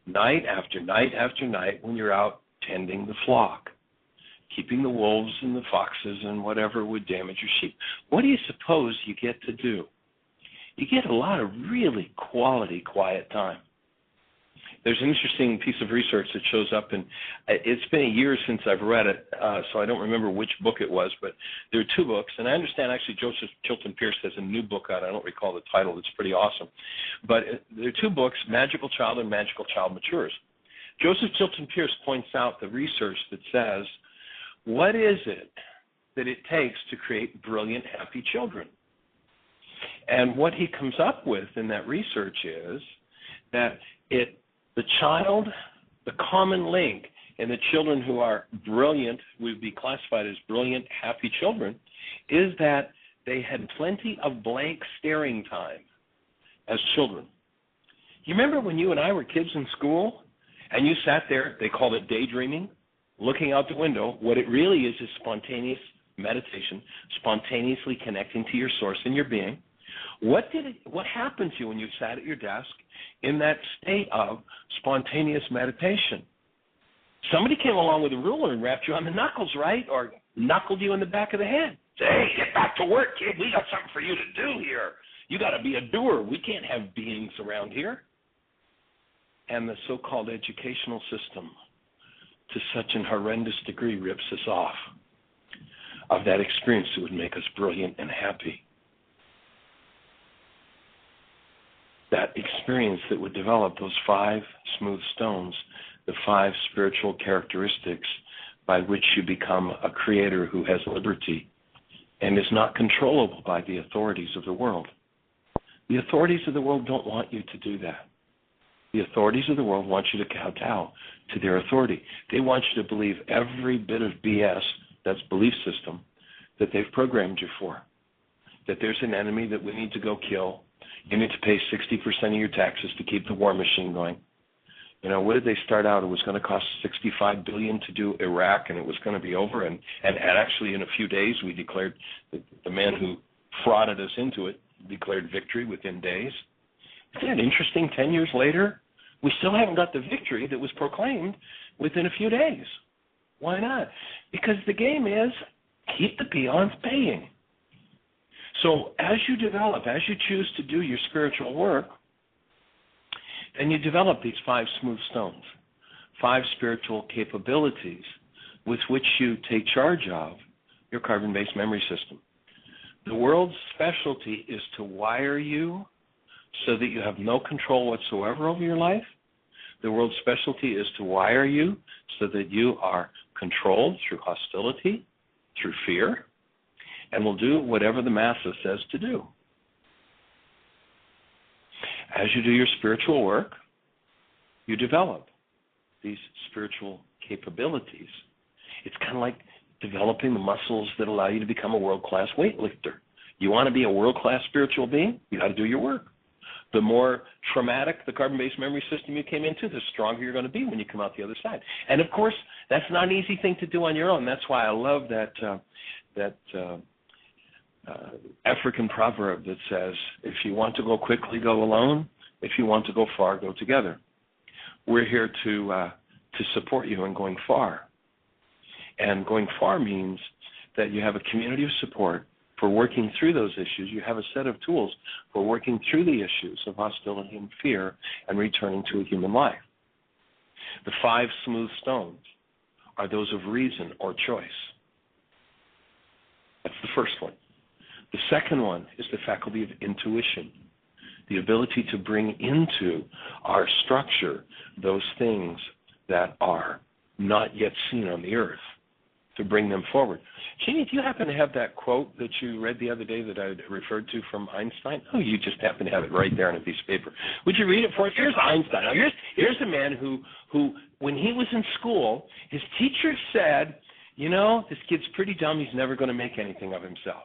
E: night after night after night when you're out tending the flock, keeping the wolves and the foxes and whatever would damage your sheep? What do you suppose you get to do? You get a lot of really quality quiet time. There's an interesting piece of research that shows up, and it's been a year since I've read it, so I don't remember which book it was, but there are 2 books, and I understand actually Joseph Chilton Pierce has a new book out. I don't recall the title. It's pretty awesome. But there are 2 books, Magical Child and Magical Child Matures. Joseph Chilton Pierce points out the research that says, what is it that it takes to create brilliant, happy children? And what he comes up with in that research is that the child, the common link in the children who are brilliant, would be classified as brilliant, happy children, is that they had plenty of blank staring time as children. You remember when you and I were kids in school and you sat there, they called it daydreaming, looking out the window. What it really is spontaneous meditation, spontaneously connecting to your source in your being. What happened to you when you sat at your desk in that state of spontaneous meditation? Somebody came along with a ruler and rapped you on the knuckles, right? Or knuckled you in the back of the head. Say, hey, get back to work, kid. We got something for you to do here. You got to be a doer. We can't have beings around here. And the so-called educational system, to such an horrendous degree, rips us off of that experience that would make us brilliant and happy. That experience that would develop those 5 smooth stones, the 5 spiritual characteristics by which you become a creator who has liberty and is not controllable by the authorities of the world. The authorities of the world don't want you to do that. The authorities of the world want you to kowtow to their authority. They want you to believe every bit of BS, that's belief system, that they've programmed you for. That there's an enemy that we need to go kill. You need to pay 60% of your taxes to keep the war machine going. You know, what did they start out? It was going to cost $65 billion to do Iraq, and it was going to be over. And actually, in a few days, we declared that the man who frauded us into it declared victory within days. Isn't it interesting? 10 years later, we still haven't got the victory that was proclaimed within a few days. Why not? Because the game is keep the peons paying. So as you develop, as you choose to do your spiritual work, then you develop these 5 smooth stones, 5 spiritual capabilities with which you take charge of your carbon-based memory system. The world's specialty is to wire you so that you have no control whatsoever over your life. The world's specialty is to wire you so that you are controlled through hostility, through fear, and will do whatever the massa says to do. As you do your spiritual work, you develop these spiritual capabilities. It's kind of like developing the muscles that allow you to become a world-class weightlifter. You want to be a world-class spiritual being? You got to do your work. The more traumatic the carbon-based memory system you came into, the stronger you're going to be when you come out the other side. And, of course, that's not an easy thing to do on your own. That's why I love that African proverb that says, if you want to go quickly, go alone. If you want to go far, go together. We're here to support you in going far. And going far means that you have a community of support for working through those issues. You have a set of tools for working through the issues of hostility and fear and returning to a human life. The 5 smooth stones are those of reason or choice. That's the first one. The second one is the faculty of intuition, the ability to bring into our structure those things that are not yet seen on the earth. to bring them forward. Jeanie, do you happen to have that quote that you read the other day that I referred to from Einstein? Oh, you just happen to have it right there on a piece of paper. Would you read it for us? Here's Einstein. Now, here's a man who, when he was in school, his teacher said, you know, this kid's pretty dumb. He's never going to make anything of himself.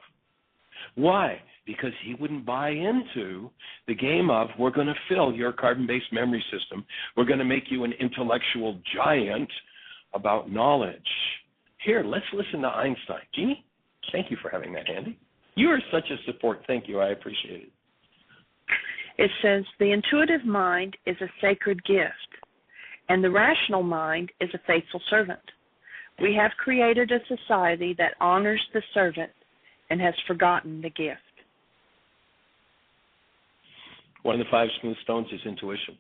E: Why? Because he wouldn't buy into the game of, we're going to fill your carbon-based memory system. We're going to make you an intellectual giant about knowledge. Here, let's listen to Einstein. Jeanie, thank you for having that handy. You are such a support. Thank you. I appreciate it.
D: It says, the intuitive mind is a sacred gift, and the rational mind is a faithful servant. We have created a society that honors the servant and has forgotten the gift.
E: One of the 5 smooth stones is intuition.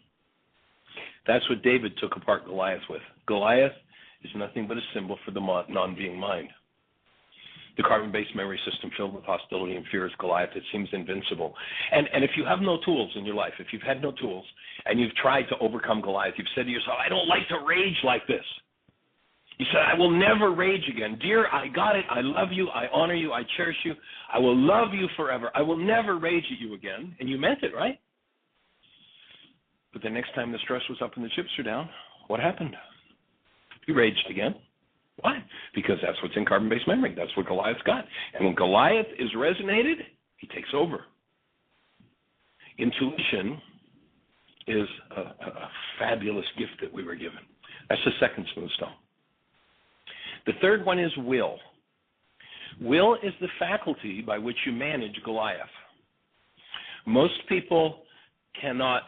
E: That's what David took apart Goliath with. Goliath is nothing but a symbol for the non-being mind. The carbon-based memory system filled with hostility and fear is Goliath. It seems invincible. And if you have no tools in your life, if you've had no tools, and you've tried to overcome Goliath, you've said to yourself, I don't like to rage like this. You said, I will never rage again. Dear, I got it. I love you. I honor you. I cherish you. I will love you forever. I will never rage at you again. And you meant it, right? But the next time the stress was up and the chips were down, what happened? You raged again. Why? Because that's what's in carbon-based memory. That's what Goliath's got. And when Goliath is resonated, he takes over. Intuition is a fabulous gift that we were given. That's the second smooth stone. The third one is will. Will is the faculty by which you manage Goliath. Most people cannot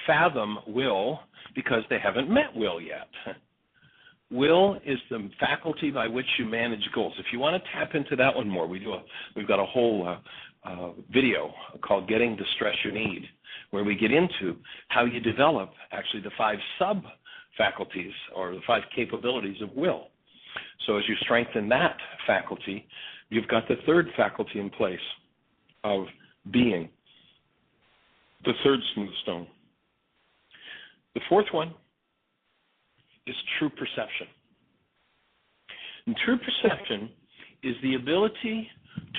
E: fathom will because they haven't met will yet. Will is the faculty by which you manage goals. If you want to tap into that one more, we've got a whole video called Getting the Stress You Need, where we get into how you develop actually the 5 sub-faculties or the 5 capabilities of will. So as you strengthen that faculty, you've got the third faculty in place of being, the third smooth stone. The fourth one is true perception. And true perception is the ability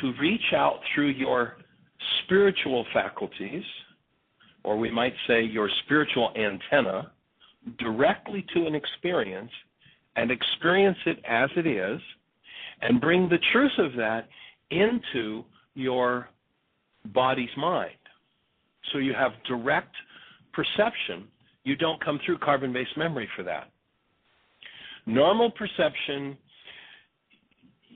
E: to reach out through your spiritual faculties, or we might say your spiritual antenna, directly to an experience and experience it as it is, and bring the truth of that into your body's mind. So you have direct perception. You don't come through carbon-based memory for that. Normal perception,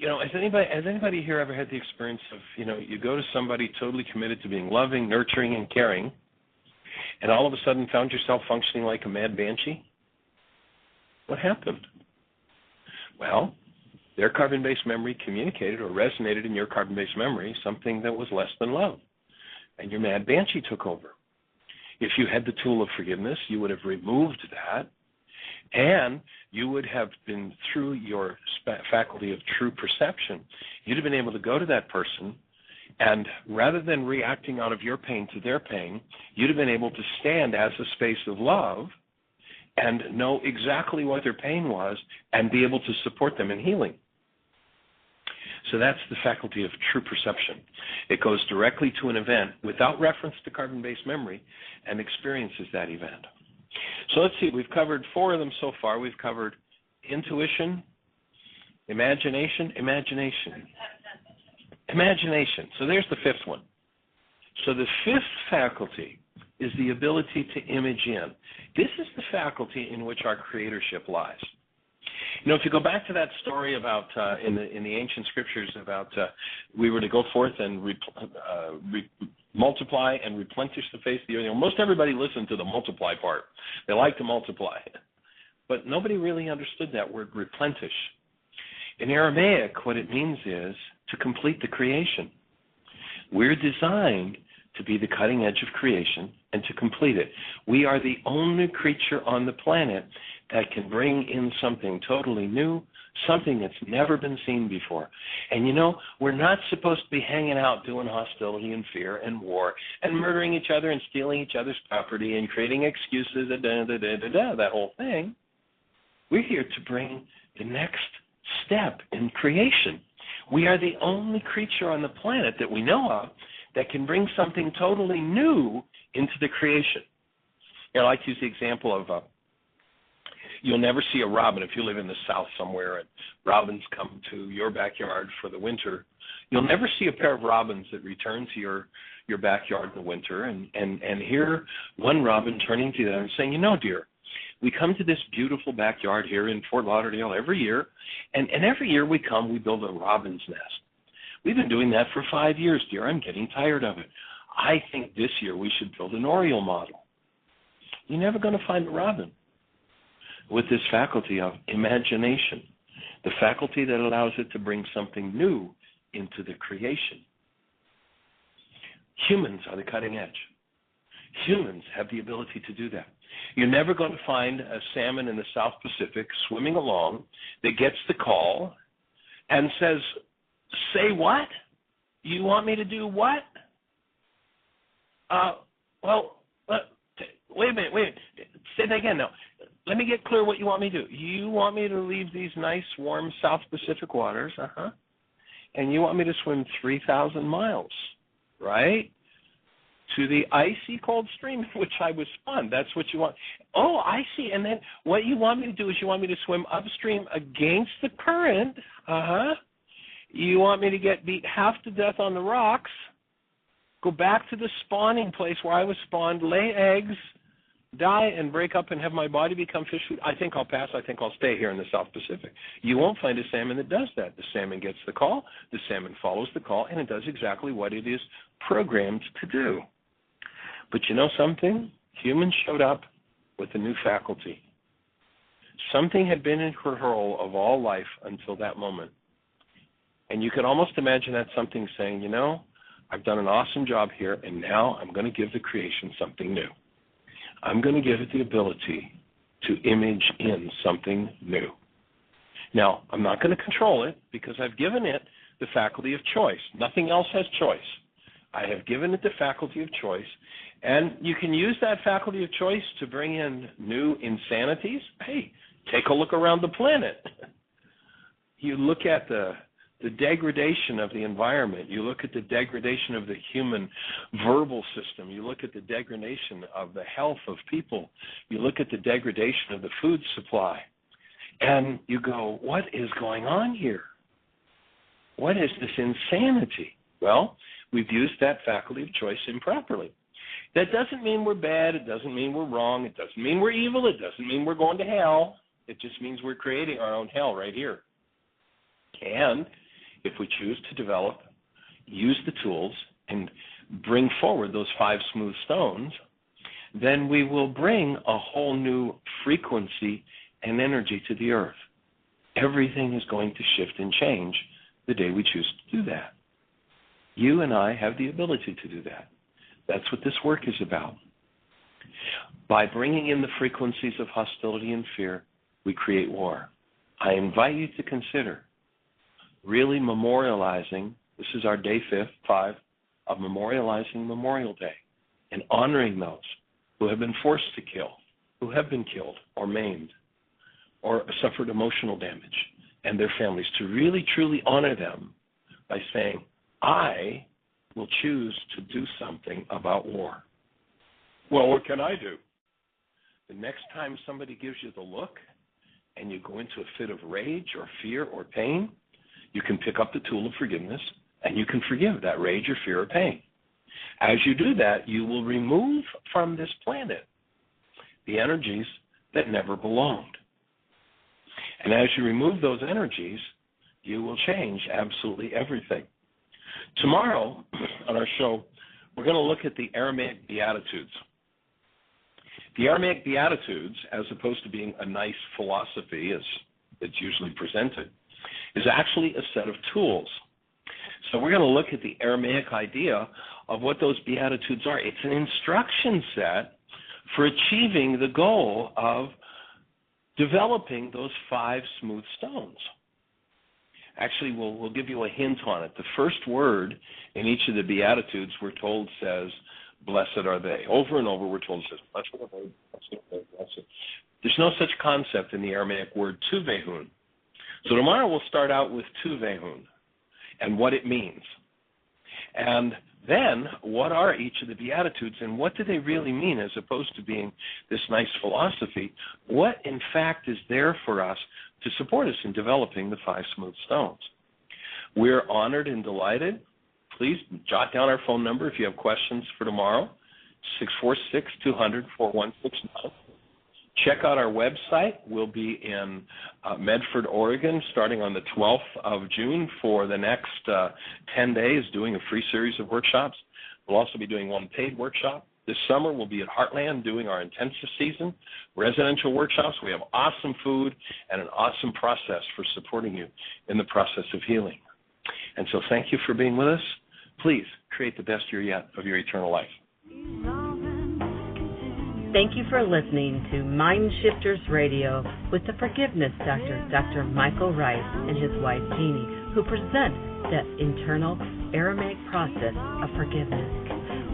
E: has anybody here ever had the experience of, you go to somebody totally committed to being loving, nurturing, and caring, and all of a sudden found yourself functioning like a mad banshee? What happened? Well, their carbon-based memory communicated or resonated in your carbon-based memory something that was less than love, and your mad banshee took over. If you had the tool of forgiveness, you would have removed that, and you would have been, through your faculty of true perception, you'd have been able to go to that person, and rather than reacting out of your pain to their pain, you'd have been able to stand as a space of love and know exactly what their pain was and be able to support them in healing. So that's the faculty of true perception. It goes directly to an event without reference to carbon-based memory and experiences that event. So let's see, we've covered 4 of them so far. We've covered intuition, imagination. So there's the 5th one. So the 5th faculty is the ability to image in. This is the faculty in which our creatorship lies. If you go back to that story about in the ancient scriptures about we were to go forth and multiply and replenish the face of the earth. Most everybody listened to the multiply part. They like to multiply. But nobody really understood that word replenish. In Aramaic, what it means is to complete the creation. We're designed to be the cutting edge of creation and to complete it. We are the only creature on the planet that can bring in something totally new, something that's never been seen before. And we're not supposed to be hanging out doing hostility and fear and war and murdering each other and stealing each other's property and creating excuses, that whole thing. We're here to bring the next step in creation. We are the only creature on the planet that we know of that can bring something totally new into the creation. I like to use the example of you'll never see a robin if you live in the South somewhere and robins come to your backyard for the winter. You'll never see a pair of robins that return to your backyard in the winter and hear one robin turning to them and saying, dear, we come to this beautiful backyard here in Fort Lauderdale every year, and every year we come, we build a robin's nest. We've been doing that for 5 years, dear. I'm getting tired of it. I think this year we should build an oriole model. You're never going to find a robin with this faculty of imagination, the faculty that allows it to bring something new into the creation. Humans are the cutting edge. Humans have the ability to do that. You're never going to find a salmon in the South Pacific swimming along that gets the call and says, say what? You want me to do what? Wait a minute. Say that again now. Let me get clear what you want me to do. You want me to leave these nice, warm South Pacific waters, and you want me to swim 3,000 miles, right, to the icy cold stream in which I was spawned. That's what you want. Oh, I see. And then what you want me to do is you want me to swim upstream against the current. You want me to get beat half to death on the rocks, go back to the spawning place where I was spawned, lay eggs, die, and break up and have my body become fish food. I think I'll pass. I think I'll stay here in the South Pacific. You won't find a salmon that does that. The salmon gets the call, the salmon follows the call, and it does exactly what it is programmed to do. But you know something? Humans showed up with a new faculty. Something had been in control of all life until that moment. And you can almost imagine that something saying, I've done an awesome job here, and now I'm going to give the creation something new. I'm going to give it the ability to image in something new. Now, I'm not going to control it because I've given it the faculty of choice. Nothing else has choice. I have given it the faculty of choice, and you can use that faculty of choice to bring in new insanities. Hey, take a look around the planet. You look at the degradation of the environment. You look at the degradation of the human verbal system. You look at the degradation of the health of people. You look at the degradation of the food supply. And you go, what is going on here? What is this insanity? Well, we've used that faculty of choice improperly. That doesn't mean we're bad. It doesn't mean we're wrong. It doesn't mean we're evil. It doesn't mean we're going to hell. It just means we're creating our own hell right here. And if we choose to develop, use the tools, and bring forward those 5 smooth stones, then we will bring a whole new frequency and energy to the earth. Everything is going to shift and change the day we choose to do that. You and I have the ability to do that. That's what this work is about. By bringing in the frequencies of hostility and fear, we create war. I invite you to consider really memorializing, this is our day 5 of memorializing Memorial Day and honoring those who have been forced to kill, who have been killed or maimed or suffered emotional damage, and their families, to really truly honor them by saying, I will choose to do something about war. Well, what can I do? The next time somebody gives you the look and you go into a fit of rage or fear or pain, you can pick up the tool of forgiveness, and you can forgive that rage or fear or pain. As you do that, you will remove from this planet the energies that never belonged. And as you remove those energies, you will change absolutely everything. Tomorrow on our show, we're going to look at the Aramaic Beatitudes. The Aramaic Beatitudes, as opposed to being a nice philosophy as it's usually presented, is actually a set of tools. So we're going to look at the Aramaic idea of what those Beatitudes are. It's an instruction set for achieving the goal of developing those 5 smooth stones. Actually, we'll give you a hint on it. The first word in each of the Beatitudes, we're told, says, blessed are they. Over and over, we're told it says, blessed are they, blessed are they, blessed. There's no such concept in the Aramaic word tuvehun. So tomorrow we'll start out with Tuvehun and what it means. And then, what are each of the Beatitudes and what do they really mean, as opposed to being this nice philosophy? What, in fact, is there for us to support us in developing the 5 smooth stones? We're honored and delighted. Please jot down our phone number if you have questions for tomorrow, 646-200-4169. Check out our website. We'll be in Medford, Oregon, starting on the 12th of June for the next 10 days, doing a free series of workshops. We'll also be doing one paid workshop. This summer, we'll be at Heartland doing our intensive season, residential workshops. We have awesome food and an awesome process for supporting you in the process of healing. And so thank you for being with us. Please create the best year yet of your eternal life.
B: Thank you for listening to MindShifters Radio with the Forgiveness Doctor, Dr. Michael Ryce, and his wife, Jeanie, who present the internal Aramaic process of forgiveness.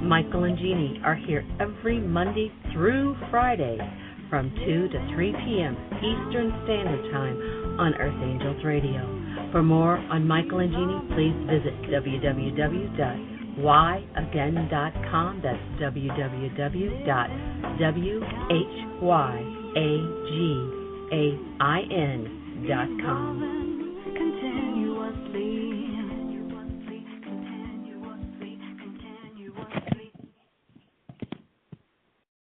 B: Michael and Jeanie are here every Monday through Friday from 2 to 3 p.m. Eastern Standard Time on Earth Angels Radio. For more on Michael and Jeanie, please visit www.whyagain.com. That's www.whyagain.com.